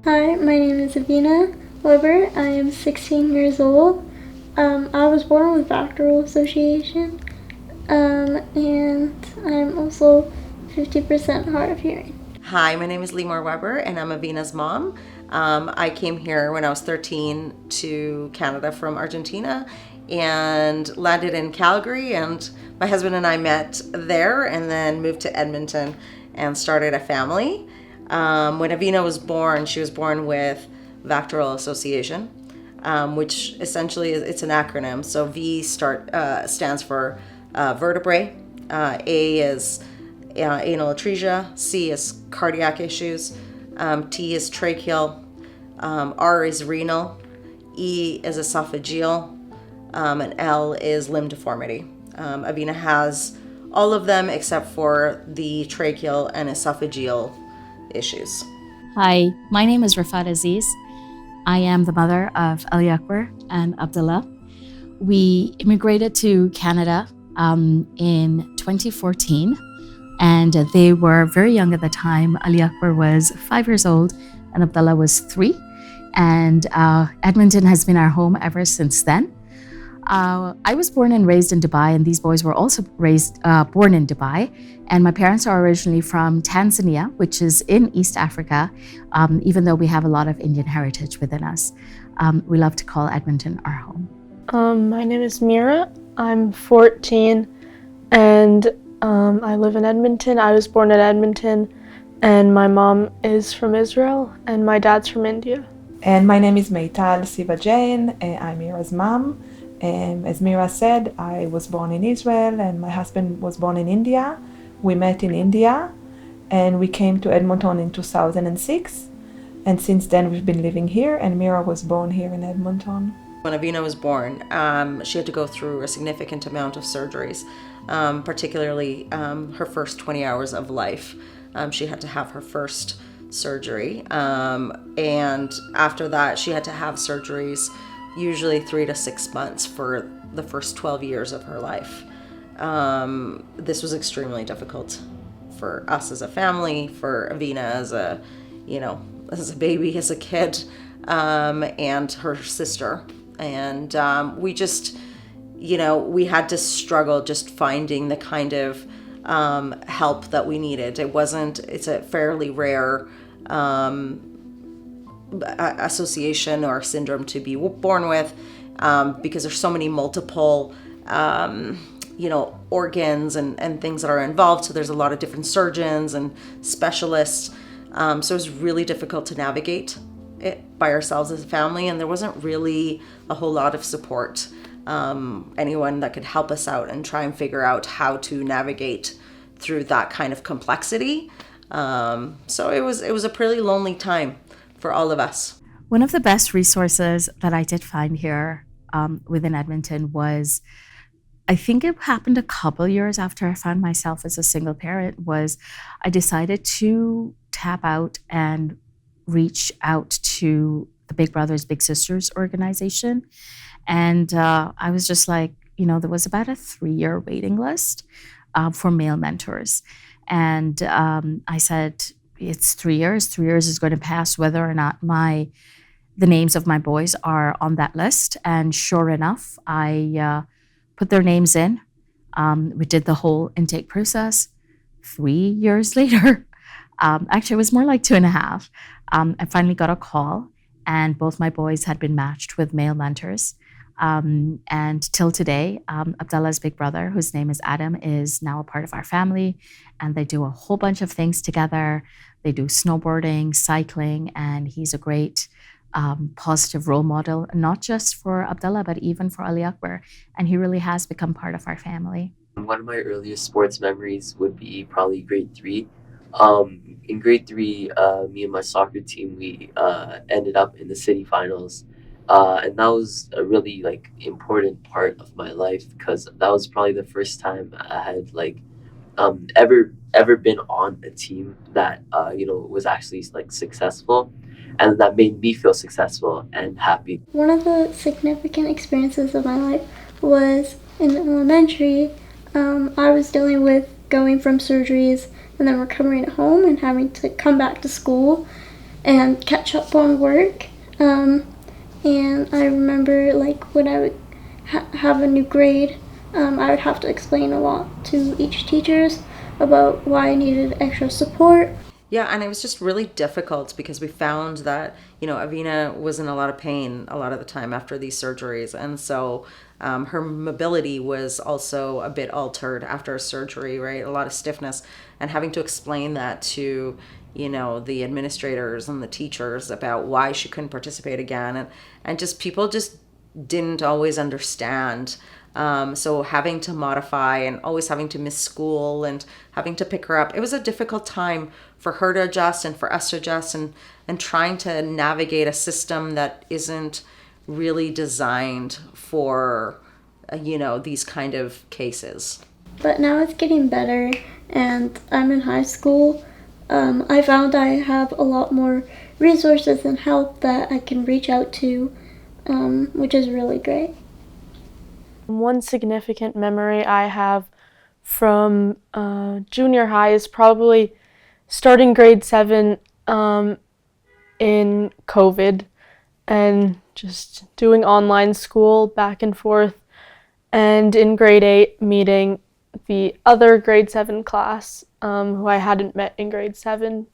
Hi, my name is Avina Weber. I am 16 years old. I was born with Bacterial Association, and I'm also 50% hard of hearing. Hi, my name is Lemore Weber, and I'm Avina's mom. I came here when I was 13 to Canada from Argentina and landed in Calgary. And my husband and I met there and then moved to Edmonton and started a family. When Avina was born, she was born with Bacterial Association, which essentially it's an acronym. So stands for vertebrae. A is anal atresia, C is cardiac issues, T is tracheal, R is renal, E is esophageal, and L is limb deformity. Avina has all of them except for the tracheal and esophageal issues. Hi, my name is Rafat Aziz. I am the mother of Ali Akbar and Abdullah. We immigrated to Canada in 2014, and they were very young at the time. Ali Akbar was 5 years old and Abdullah was 3. And Edmonton has been our home ever since then. I was born and raised in Dubai, and these boys were also born in Dubai. And my parents are originally from Tanzania, which is in East Africa, even though we have a lot of Indian heritage within us. We love to call Edmonton our home. My name is Mira. I'm 14, and I live in Edmonton. I was born in Edmonton, and my mom is from Israel, and my dad's from India. And my name is Meital Siva Jain. I'm Mira's mom. As Mira said, I was born in Israel and my husband was born in India. We met in India and we came to Edmonton in 2006. And since then we've been living here, and Mira was born here in Edmonton. When Avina was born, she had to go through a significant amount of surgeries, particularly her first 20 hours of life. She had to have her first surgery. And after that, she had to have surgeries usually 3 to 6 months for the first 12 years of her life. This was extremely difficult for us as a family, for Avina as a baby, as a kid, and her sister. And we just, we had to struggle just finding the kind of help that we needed. It's a fairly rare association or syndrome to be born with, because there's so many multiple organs and things that are involved. So there's a lot of different surgeons and specialists. So it's really difficult to navigate it by ourselves as a family, and there wasn't really a whole lot of support, anyone that could help us out and try and figure out how to navigate through that kind of complexity. So it was a pretty lonely time for all of us. One of the best resources that I did find here within Edmonton was, I think it happened a couple years after I found myself as a single parent, was I decided to tap out and reach out to the Big Brothers Big Sisters organization. And I was just like, there was about a 3-year waiting list for male mentors. And I said, it's 3 years. 3 years is going to pass whether or not the names of my boys are on that list. And sure enough, I put their names in. We did the whole intake process. 3 years later, actually it was more like 2.5, I finally got a call, and both my boys had been matched with male mentors. And till today, Abdullah's big brother, whose name is Adam, is now a part of our family, and they do a whole bunch of things together. They do snowboarding, cycling, and he's a great positive role model, not just for Abdullah, but even for Ali Akbar. And he really has become part of our family. One of my earliest sports memories would be probably grade 3. In grade 3, me and my soccer team, we ended up in the city finals. And that was a really important part of my life, because that was probably the first time I had ever been on a team that was actually successful, and that made me feel successful and happy. One of the significant experiences of my life was in elementary. I was dealing with going from surgeries and then recovering at home and having to come back to school. and catch up on work. And I remember like when I would have a new grade, I would have to explain a lot to each teachers about why I needed extra support. Yeah, and it was just really difficult because we found that, Avina was in a lot of pain a lot of the time after these surgeries. And so her mobility was also a bit altered after a surgery, right? A lot of stiffness. And having to explain that to, the administrators and the teachers about why she couldn't participate again. And just people just didn't always understand. So having to modify and always having to miss school and having to pick her up, it was a difficult time for her to adjust and for us to adjust and trying to navigate a system that isn't really designed for, these kind of cases. But now it's getting better and I'm in high school. I found I have a lot more resources and help that I can reach out to, which is really great. One significant memory I have from junior high is probably starting grade 7 in COVID and just doing online school back and forth, and in grade 8 meeting the other grade 7 class who I hadn't met in grade 7,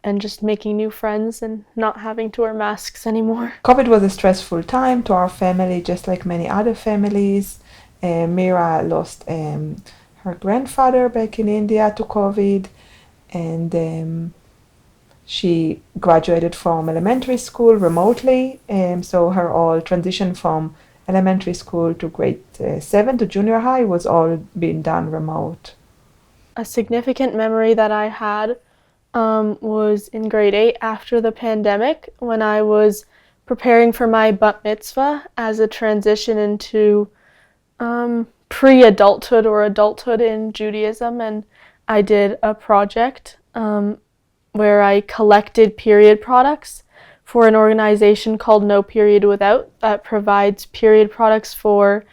and just making new friends and not having to wear masks anymore. COVID was a stressful time to our family, just like many other families. Mira lost her grandfather back in India to COVID, and she graduated from elementary school remotely, so her all transition from elementary school to grade 7 to junior high was all being done remote. A significant memory that I had was in grade 8 after the pandemic, when I was preparing for my bat mitzvah as a transition into pre-adulthood or adulthood in Judaism, and I did a project where I collected period products for an organization called No Period Without that provides period products for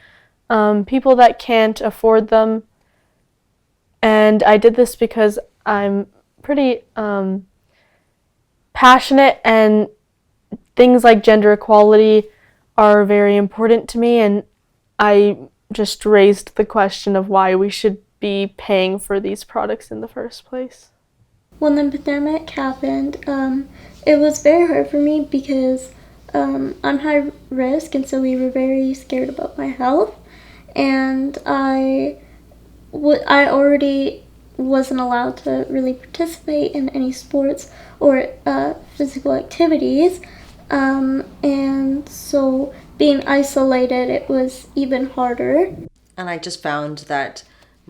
people that can't afford them. And I did this because I'm pretty passionate, and things like gender equality are very important to me, and I just raised the question of why we should be paying for these products in the first place. When the pandemic happened, it was very hard for me because I'm high risk, and so we were very scared about my health, and I already wasn't allowed to really participate in any sports or physical activities, and so being isolated, it was even harder. And I just found that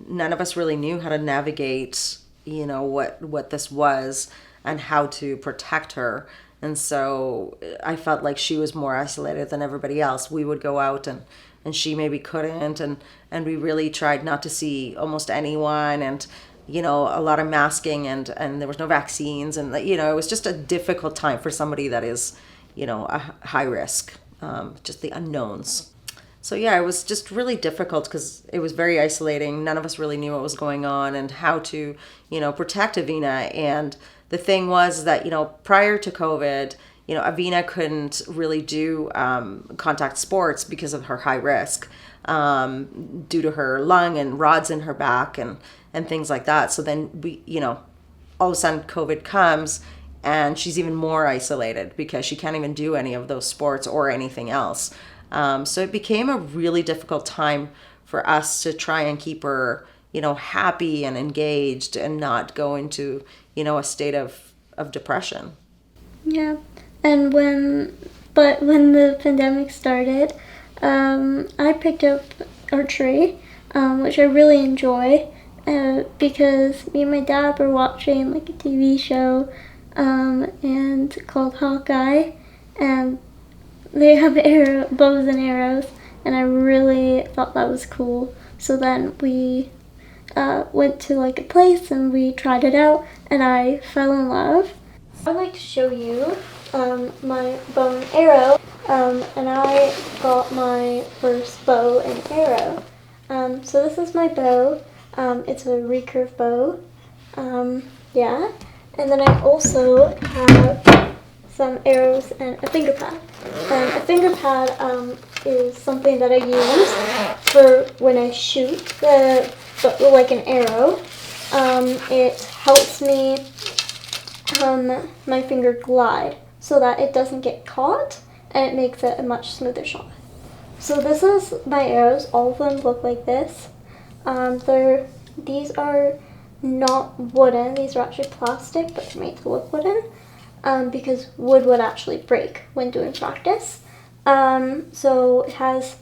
none of us really knew how to navigate, what this was and how to protect her. And so I felt like she was more isolated than everybody else. We would go out and she maybe couldn't, and we really tried not to see almost anyone, and a lot of masking, and there was no vaccines, and it was just a difficult time for somebody that is a high risk, just the unknowns. So yeah, it was just really difficult because it was very isolating. None of us really knew what was going on and how to protect Avina. And the thing was that prior to COVID, Avina couldn't really do contact sports because of her high risk, due to her lung and rods in her back and things like that. So then we, all of a sudden COVID comes and she's even more isolated because she can't even do any of those sports or anything else. So it became a really difficult time for us to try and keep her, happy and engaged and not go into, a state of depression. Yeah, and when the pandemic started, I picked up archery, which I really enjoy, because me and my dad were watching like a TV show, and called Hawkeye, and they have bows and arrows, and I really thought that was cool. So then we went to like a place and we tried it out, and I fell in love. I'd like to show you my bow and arrow, and I got my first bow and arrow. So this is my bow. It's a recurve bow. Yeah. And then I also have some arrows and a finger pad. And a finger pad is something that I use for when I shoot like an arrow. It helps me my finger glide so that it doesn't get caught, and it makes it a much smoother shot. So this is my arrows. All of them look like this. These are not wooden. These are actually plastic, but they're made to look wooden because wood would actually break when doing practice. So it has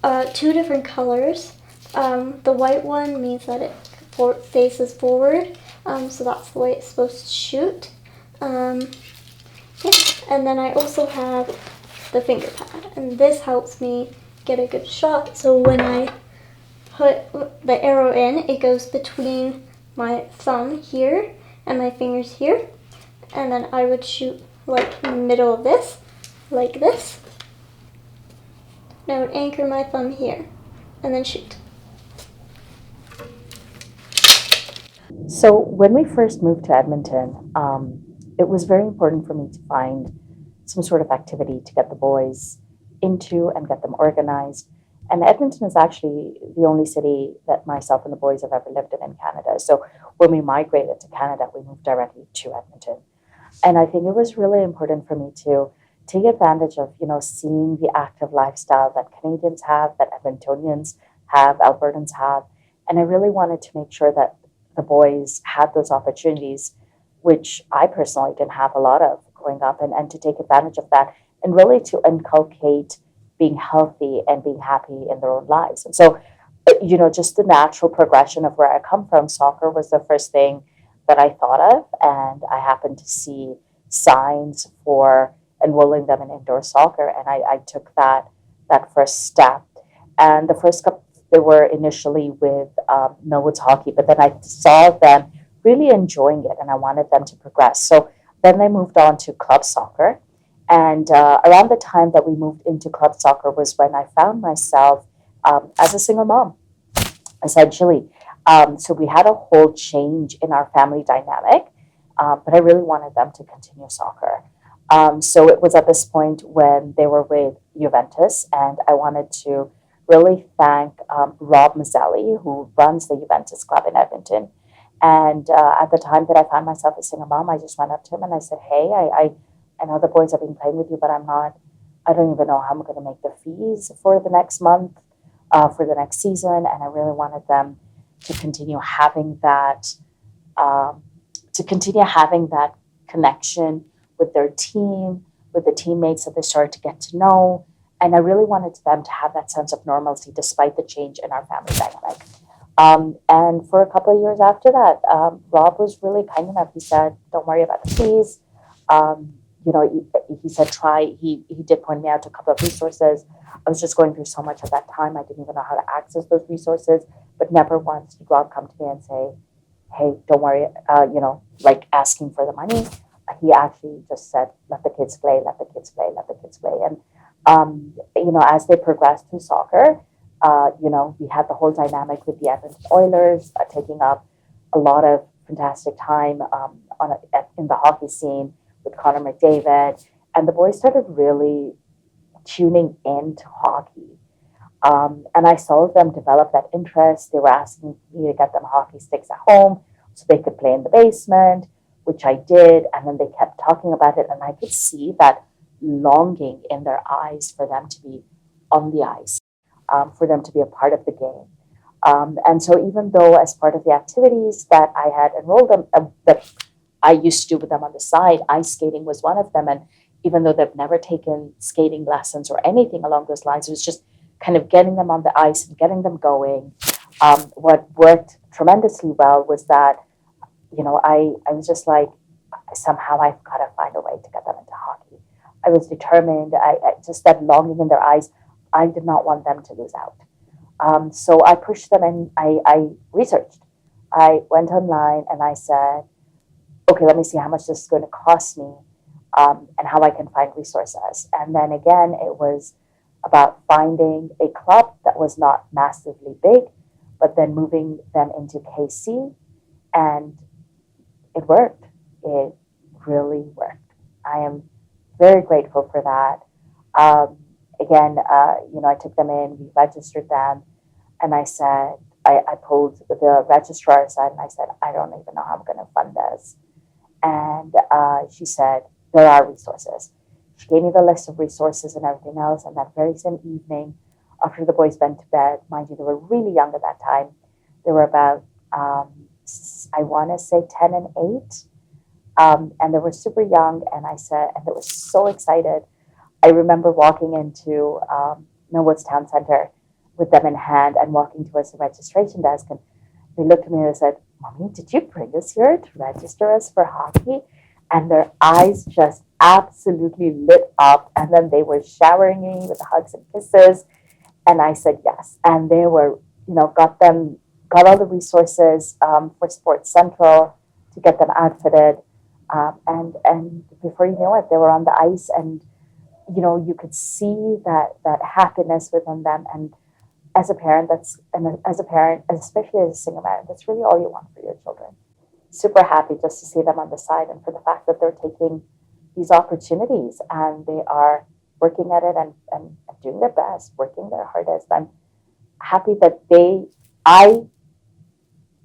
2 different colors. The white one means that it faces forward, so that's the way it's supposed to shoot. Yeah. And then I also have the finger pad, and this helps me get a good shot. So when I put the arrow in, it goes between my thumb here and my fingers here, and then I would shoot like in the middle of this, like this. And I would anchor my thumb here and then shoot. So when we first moved to Edmonton, it was very important for me to find some sort of activity to get the boys into and get them organized. And Edmonton is actually the only city that myself and the boys have ever lived in Canada. So when we migrated to Canada, we moved directly to Edmonton. And I think it was really important for me to take advantage of, seeing the active lifestyle that Canadians have, that Edmontonians have, Albertans have. And I really wanted to make sure that the boys had those opportunities, which I personally didn't have a lot of growing up, and to take advantage of that and really to inculcate being healthy and being happy in their own lives. And so, just the natural progression of where I come from, soccer was the first thing that I thought of, and I happened to see signs for enrolling them in indoor soccer, and I took that first step. And the first couple, they were initially with Millwoods Hockey, but then I saw them really enjoying it, and I wanted them to progress. So then they moved on to club soccer. And around the time that we moved into club soccer was when I found myself as a single mom, essentially. So we had a whole change in our family dynamic, but I really wanted them to continue soccer. So it was at this point when they were with Juventus, and I wanted to really thank Rob Mazzelli, who runs the Juventus club in Edmonton. And at the time that I found myself a single mom, I just went up to him and I said, hey, I know the boys have been playing with you, but I don't even know how I'm going to make the fees for the next month, for the next season. And I really wanted them to continue having that, connection with their team, with the teammates that they started to get to know. And I really wanted them to have that sense of normalcy despite the change in our family dynamic. And for a couple of years after that, Rob was really kind enough. He said, don't worry about the fees. He said, he did point me out to a couple of resources. I was just going through so much at that time. I didn't even know how to access those resources, but never once did Rob come to me and say, hey, don't worry, like asking for the money. He actually just said, let the kids play, let the kids play, let the kids play. And, as they progressed through soccer, we had the whole dynamic with the Edmonton Oilers taking up a lot of fantastic time in the hockey scene with Connor McDavid, and the boys started really tuning into hockey. And I saw them develop that interest. They were asking me to get them hockey sticks at home so they could play in the basement, which I did, and then they kept talking about it, and I could see that longing in their eyes for them to be on the ice, for them to be a part of the game. And so even though as part of the activities that I had enrolled them, that I used to do with them on the side, ice skating was one of them. And even though they've never taken skating lessons or anything along those lines, it was just kind of getting them on the ice and getting them going. What worked tremendously well was that, I was just like, somehow I've got to find a way to get them into hockey. I was determined. I just that longing in their eyes, I did not want them to lose out. So I pushed them and I researched. I went online and I said, okay, let me see how much this is going to cost me and how I can find resources. And then again, it was about finding a club that was not massively big, but then moving them into KC. And it worked. It really worked. I am very grateful for that. Again, I took them in, we registered them, and I said, I pulled the registrar aside and I said, I don't even know how I'm going to fund this. And she said, there are resources. She gave me the list of resources and everything else. And that very same evening, after the boys went to bed, mind you, they were really young at that time. They were about, I want to say 10 and 8. And they were super young. And I said, and they were so excited. I remember walking into Millwoods Town Centre with them in hand and walking towards the registration desk. And they looked at me and they said, Mommy, did you bring us here to register us for hockey? And their eyes just absolutely lit up. And then they were showering me with hugs and kisses. And I said yes. And they were, got all the resources for Sports Central to get them outfitted. And before you know it, they were on the ice. And, you could see that happiness within them. And as a parent, especially as a single parent, that's really all you want for your children. Super happy just to see them on the side and for the fact that they're taking these opportunities and they are working at it and doing their best, working their hardest. I'm happy that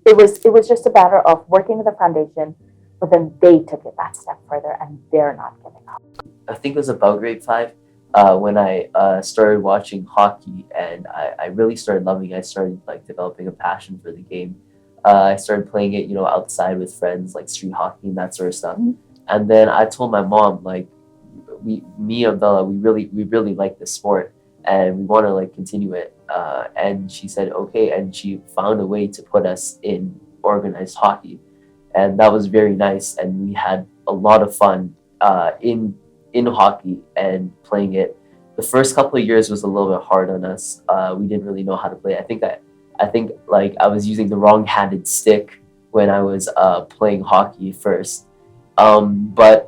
it was just a matter of working with the foundation, but then they took it that step further and they're not giving up. I think it was about grade 5 when I started watching hockey, and I really started loving it. I started developing a passion for the game. I started playing it, outside with friends, like street hockey and that sort of stuff. Mm-hmm. And then I told my mom, me and Bella, we really like this sport and we want to continue it. And she said, okay. And she found a way to put us in organized hockey. And that was very nice. And we had a lot of fun in hockey and playing it. The first couple of years was a little bit hard on us. We didn't really know how to play. I think I was using the wrong-handed stick when I was playing hockey first. But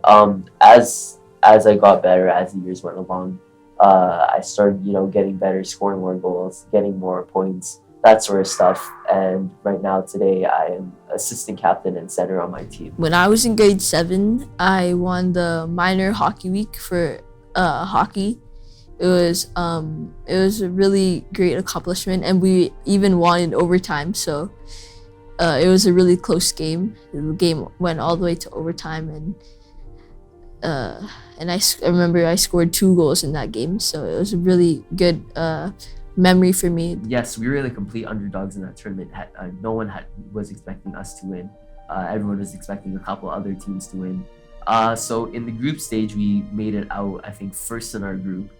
as I got better, as the years went along, I started, getting better, scoring more goals, getting more points, that sort of stuff. And right now, today, I am assistant captain and center on my team. When I was in grade 7, I won the minor hockey week for hockey. It was a really great accomplishment, and we even won in overtime. So it was a really close game. The game went all the way to overtime, and I remember I scored 2 goals in that game. So it was a really good memory for me. Yes, we were the complete underdogs in that tournament. No one was expecting us to win. Everyone was expecting a couple other teams to win. So in the group stage, we made it out, I think, first in our group.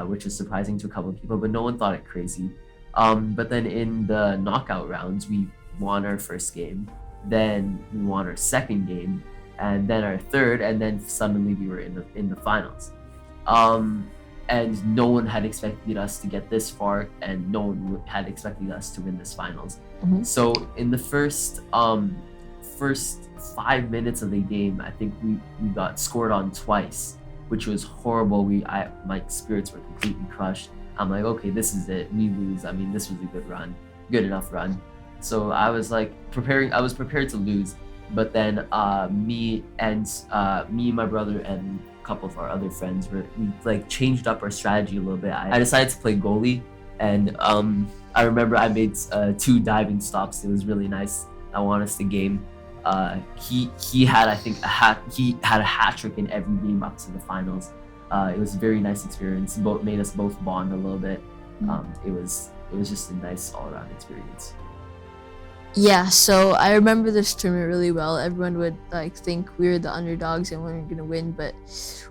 Which is surprising to a couple of people, but no one thought it crazy. But then in the knockout rounds, we won our first game, then we won our second game, and then our third, and then suddenly we were in the finals. And no one had expected us to get this far, and no one had expected us to win this finals. Mm-hmm. So in the first 5 minutes of the game, I think we got scored on twice, which was horrible. My spirits were completely crushed. I'm like, okay, this is it. We lose. I mean, this was a good enough run. So I was prepared to lose. But then me, my brother, and a couple of our other friends we changed up our strategy a little bit. I decided to play goalie, and I remember I made 2 diving stops. It was really nice. I want us to game. He had a hat trick in every game up to the finals. It was a very nice experience. Made us both bond a little bit. It was just a nice all around experience. Yeah, so I remember this tournament really well. Everyone would think we were the underdogs and we weren't gonna win, but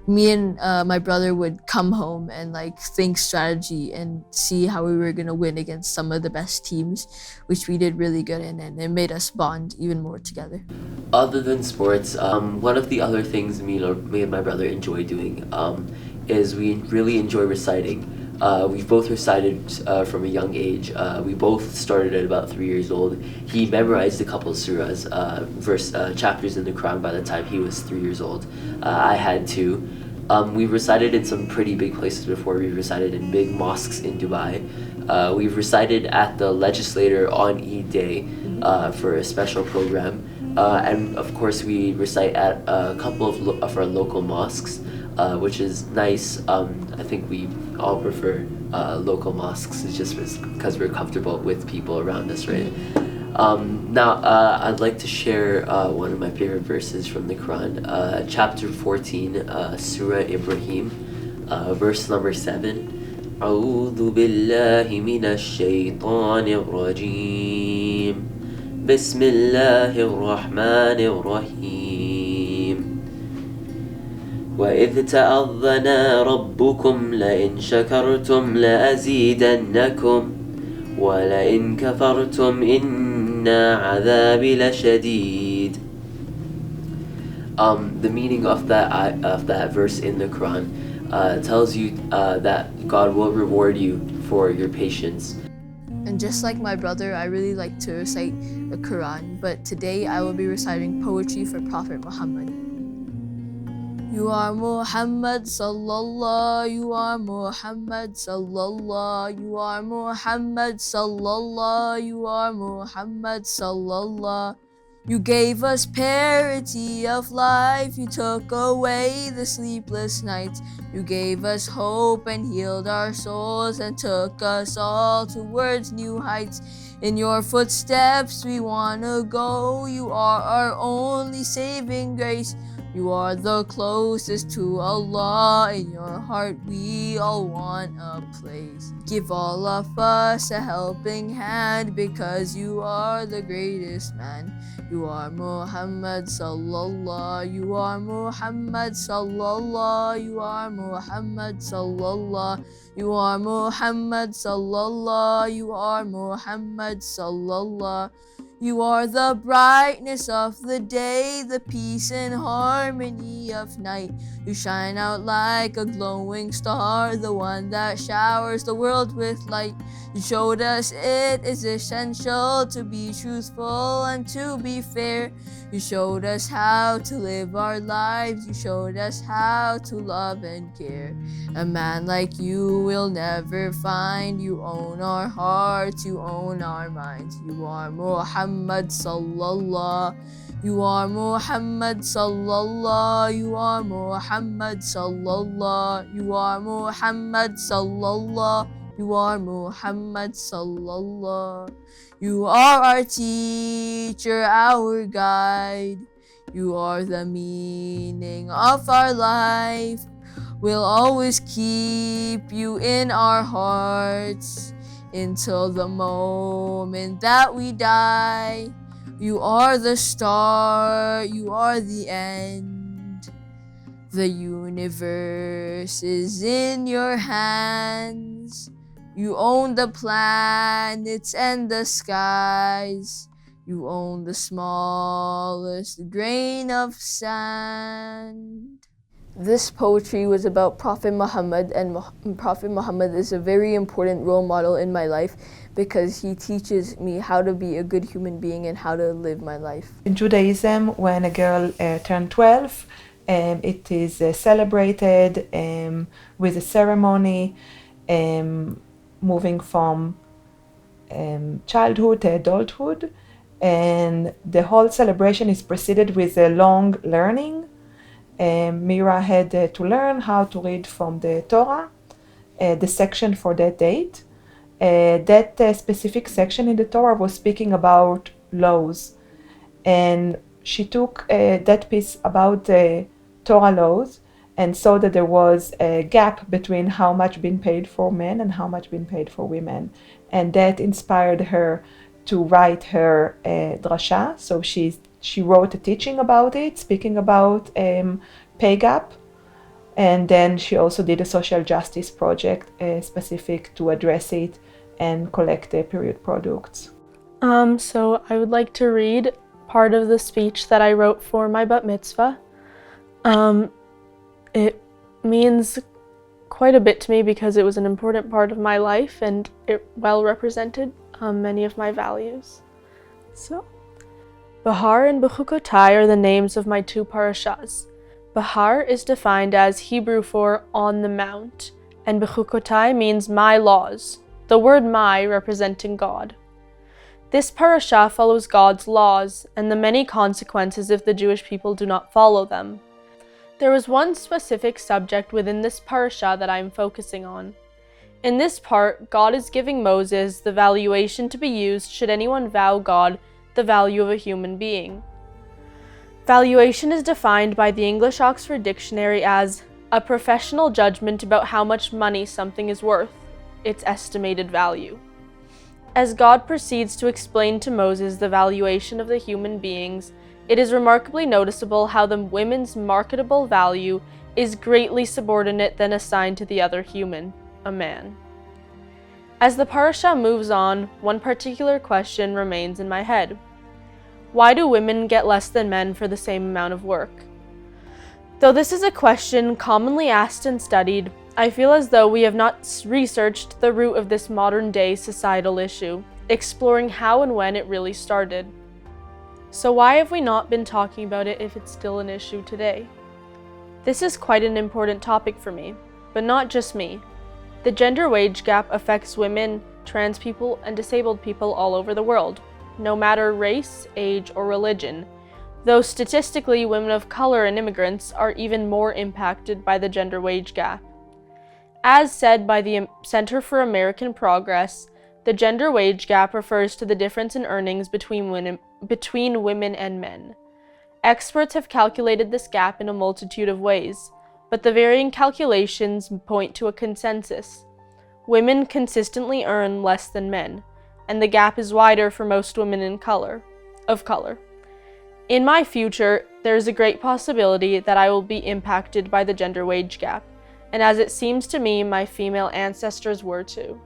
me and my brother would come home and think strategy and see how we were gonna win against some of the best teams, which we did really good in, and it made us bond even more together. Other than sports, one of the other things me and my brother enjoy doing is we really enjoy reciting. We've both recited from a young age. We both started at about 3 years old. He memorized a couple of surahs, chapters in the Quran by the time he was 3 years old. I had 2. We've recited in some pretty big places before. We've recited in big mosques in Dubai. We've recited at the legislator on Eid Day for a special program. And of course, we recite at a couple of our local mosques. which is nice. I think we all prefer local mosques. It's just because we're comfortable with people around us, right? Now, I'd like to share one of my favorite verses from the Quran, chapter 14, Surah Ibrahim, verse number 7. أعوذ بالله من الشيطان الرجيم بسم الله الرحمن الرحيم وإذ تأذن ربكم لئن شكرتم لأزيدنكم ولئن كفرتم إن عذابي لشديد. The meaning of that verse in the Quran tells you that God will reward you for your patience. And just like my brother, I really like to recite the Quran, but today I will be reciting poetry for Prophet Muhammad. You are Muhammad sallallahu, you are Muhammad sallallahu, you are Muhammad sallallahu, you are Muhammad sallallahu. You gave us parity of life, you took away the sleepless nights. You gave us hope and healed our souls and took us all towards new heights. In your footsteps we wanna go, you are our only saving grace. You are the closest to Allah, in your heart we all want a place. Give all of us a helping hand because you are the greatest man. You are Muhammad sallallahu, you are Muhammad sallallahu, you are Muhammad sallallahu, you are Muhammad sallallahu, you are Muhammad sallallahu. You are the brightness of the day, the peace and harmony of night. You shine out like a glowing star, the one that showers the world with light. You showed us it is essential to be truthful and to be fair. You showed us how to live our lives. You showed us how to love and care. A man like you will never find. You own our hearts, you own our minds. You are Muhammad sallallahu. You are Muhammad sallallahu. You are Muhammad sallallahu. You are Muhammad sallallahu. You are Muhammad sallallahu. You are our teacher, our guide. You are the meaning of our life. We'll always keep you in our hearts until the moment that we die. You are the start, you are the end. The universe is in your hands. You own the planets and the skies. You own the smallest grain of sand. This poetry was about Prophet Muhammad, and Prophet Muhammad is a very important role model in my life because he teaches me how to be a good human being and how to live my life. In Judaism, when a girl turned 12, it is celebrated with a ceremony moving from childhood to adulthood, and the whole celebration is preceded with a long learning. Mira had to learn how to read from the Torah, the section for that date. That specific section in the Torah was speaking about laws, and she took that piece about the Torah laws and saw that there was a gap between how much being paid for men and how much being paid for women, and that inspired her to write her drasha. So she wrote a teaching about it, speaking about pay gap, and then she also did a social justice project specific to address it and collect the period products. So I would like to read part of the speech that I wrote for my bat mitzvah. It means quite a bit to me because it was an important part of my life and it well represented many of my values. So, Bahar and Bechukotai are the names of my two parashas. Bahar is defined as Hebrew for on the mount, and Bechukotai means my laws, the word my representing God. This parasha follows God's laws and the many consequences if the Jewish people do not follow them. There was one specific subject within this parasha that I am focusing on. In this part, God is giving Moses the valuation to be used should anyone vow God the value of a human being. Valuation is defined by the English Oxford Dictionary as a professional judgment about how much money something is worth, its estimated value. As God proceeds to explain to Moses the valuation of the human beings, it is remarkably noticeable how the women's marketable value is greatly subordinate than assigned to the other human, a man. As the parasha moves on, one particular question remains in my head. Why do women get less than men for the same amount of work? Though this is a question commonly asked and studied, I feel as though we have not researched the root of this modern-day societal issue, exploring how and when it really started. So why have we not been talking about it if it's still an issue today? This is quite an important topic for me, but not just me. The gender wage gap affects women, trans people, and disabled people all over the world, no matter race, age, or religion, though statistically women of color and immigrants are even more impacted by the gender wage gap. As said by the Center for American Progress, the gender wage gap refers to the difference in earnings between women and men. Experts have calculated this gap in a multitude of ways, but the varying calculations point to a consensus. Women consistently earn less than men, and the gap is wider for most women of color. In my future, there is a great possibility that I will be impacted by the gender wage gap, and as it seems to me, my female ancestors were too.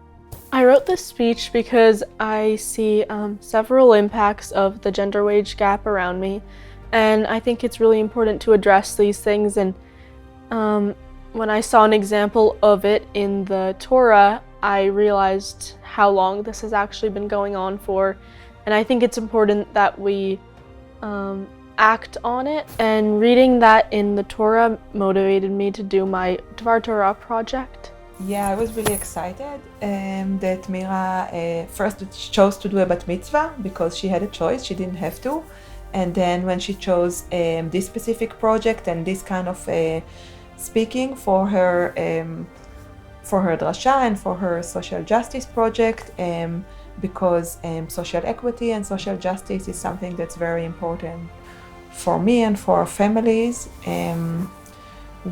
I wrote this speech because I see several impacts of the gender wage gap around me, and I think it's really important to address these things. And when I saw an example of it in the Torah, I realized how long this has actually been going on for, and I think it's important that we act on it. And reading that in the Torah motivated me to do my Dvar Torah project. Yeah, I was really excited that Mira first chose to do a bat mitzvah because she had a choice, she didn't have to. And then when she chose this specific project and this kind of speaking for her drasha and for her social justice project, because social equity and social justice is something that's very important for me and for our families.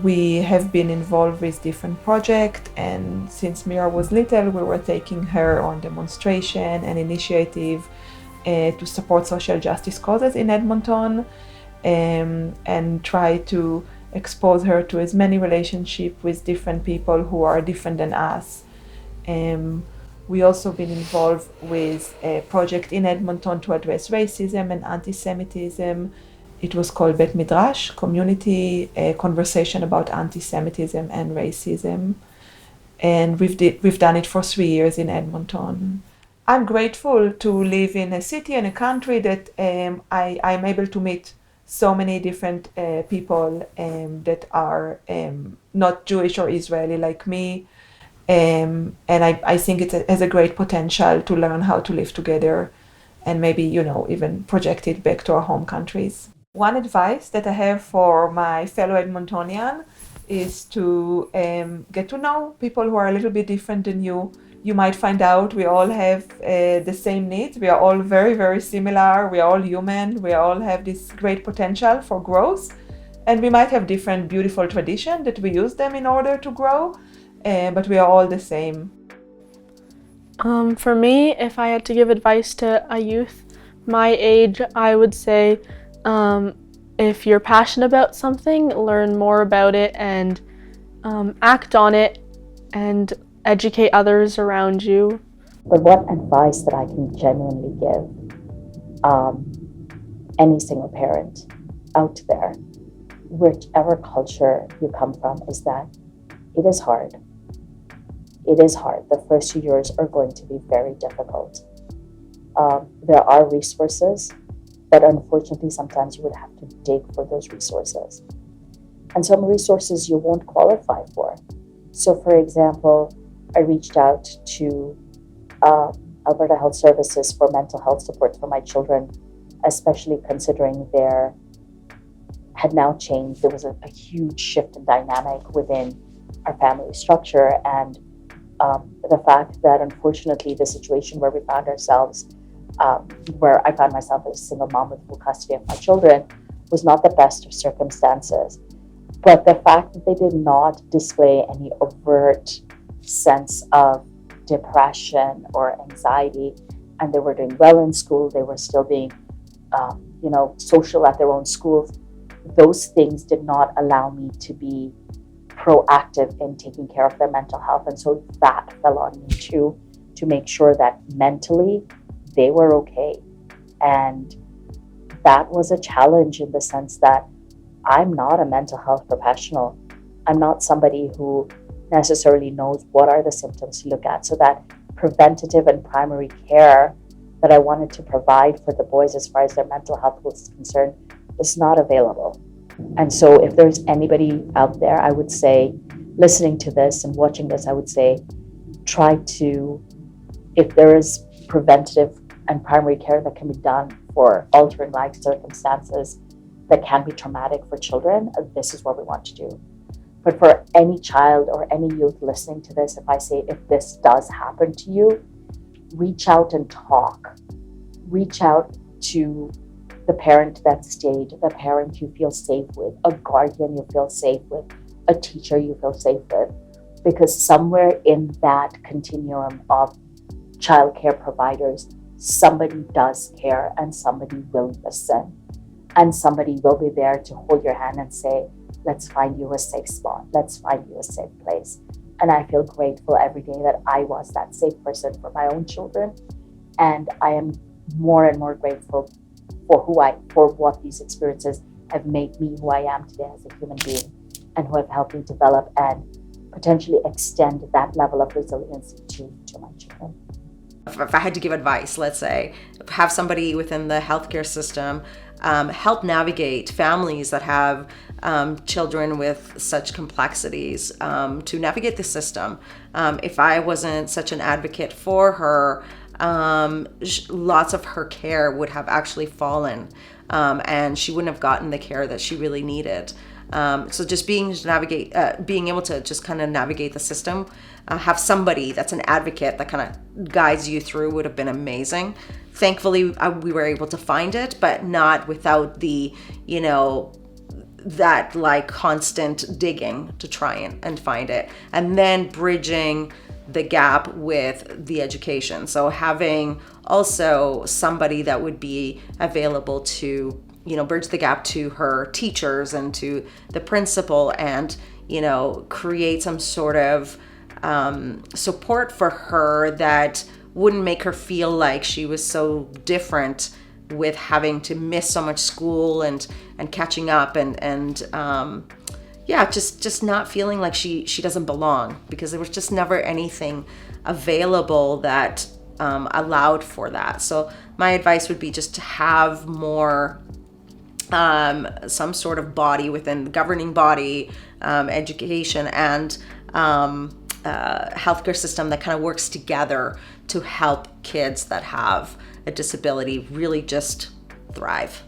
We have been involved with different projects, and since Mira was little, we were taking her on demonstration and initiative to support social justice causes in Edmonton, and try to expose her to as many relationships with different people who are different than us. We also been involved with a project in Edmonton to address racism and anti-Semitism. It was called Bet Midrash, Community Conversation about Anti-Semitism and Racism. And we've done it for 3 years in Edmonton. I'm grateful to live in a city and a country that I'm able to meet so many different people that are not Jewish or Israeli like me. And I think it has a great potential to learn how to live together and maybe, even project it back to our home countries. One advice that I have for my fellow Edmontonian is to get to know people who are a little bit different than you. You might find out we all have the same needs. We are all very, very similar. We are all human. We all have this great potential for growth. And we might have different beautiful traditions that we use them in order to grow, but we are all the same. For me, if I had to give advice to a youth my age, I would say if you're passionate about something, learn more about it and act on it and educate others around you. But what advice that I can genuinely give any single parent out there, whichever culture you come from, is that it is hard. It is hard. The first few years are going to be very difficult. There are resources, but unfortunately, sometimes you would have to dig for those resources. And some resources you won't qualify for. So for example, I reached out to Alberta Health Services for mental health support for my children, especially considering their had now changed. There was a huge shift in dynamic within our family structure, and the fact that unfortunately the situation where we found ourselves, where I found myself as a single mom with full custody of my children, was not the best of circumstances. But the fact that they did not display any overt sense of depression or anxiety, and they were doing well in school, they were still being, social at their own schools, those things did not allow me to be proactive in taking care of their mental health. And so that fell on me too, to make sure that mentally they were okay. And that was a challenge in the sense that I'm not a mental health professional. I'm not somebody who necessarily knows what are the symptoms to look at. So that preventative and primary care that I wanted to provide for the boys as far as their mental health was concerned was not available. And so if there's anybody out there, I would say, listening to this and watching this, I would say, try to, if there is preventative and primary care that can be done for altering life circumstances that can be traumatic for children, this is what we want to do. But for any child or any youth listening to this, if this does happen to you, reach out and talk. Reach out to the parent that stayed, the parent you feel safe with, a guardian you feel safe with, a teacher you feel safe with. Because somewhere in that continuum of childcare providers, somebody does care and somebody will listen. And somebody will be there to hold your hand and say, let's find you a safe spot. Let's find you a safe place. And I feel grateful every day that I was that safe person for my own children. And I am more and more grateful for what these experiences have made me who I am today as a human being, and who have helped me develop and potentially extend that level of resilience to my children. If I had to give advice, let's say, have somebody within the healthcare system help navigate families that have children with such complexities to navigate the system. If I wasn't such an advocate for her, lots of her care would have actually fallen, and she wouldn't have gotten the care that she really needed. So just being able to just kind of navigate the system, have somebody that's an advocate that kind of guides you through would have been amazing. Thankfully, we were able to find it, but not without the, that like constant digging to try and find it. And then bridging the gap with the education. So having also somebody that would be available to, bridge the gap to her teachers and to the principal and, create some sort of support for her that wouldn't make her feel like she was so different with having to miss so much school and catching up and just not feeling like she doesn't belong, because there was just never anything available that allowed for that. So my advice would be just to have more some sort of body within the governing body, education and healthcare system that kind of works together to help kids that have a disability really just thrive.